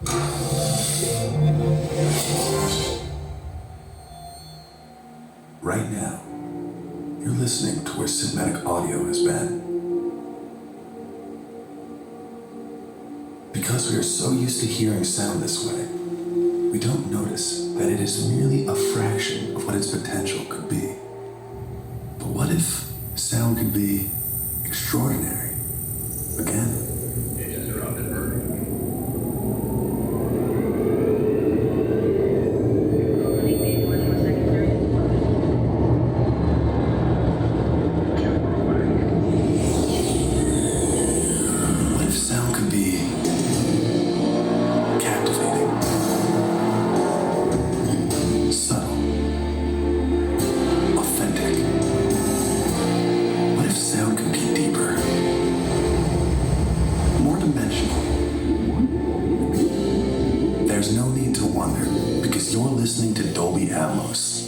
Right now, you're listening to where cinematic audio has been. Because we are so used to hearing sound this way, we don't notice that it is merely a fraction of what its potential could be. But what if sound could be extraordinary again? What if sound could be captivating, subtle, authentic? What if sound could be deeper, more dimensional? There's no need to wonder, because you're listening to Dolby Atmos.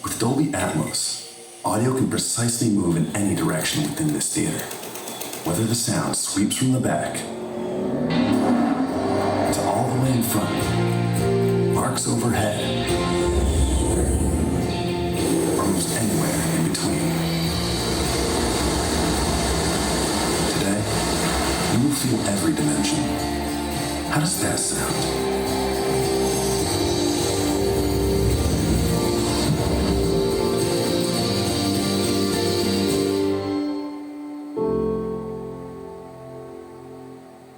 With Dolby Atmos, audio can precisely move in any direction within this theater. Whether the sound sweeps from the back to all the way in front, arcs overhead, or moves anywhere in between. Today, you will feel every dimension. How does that sound?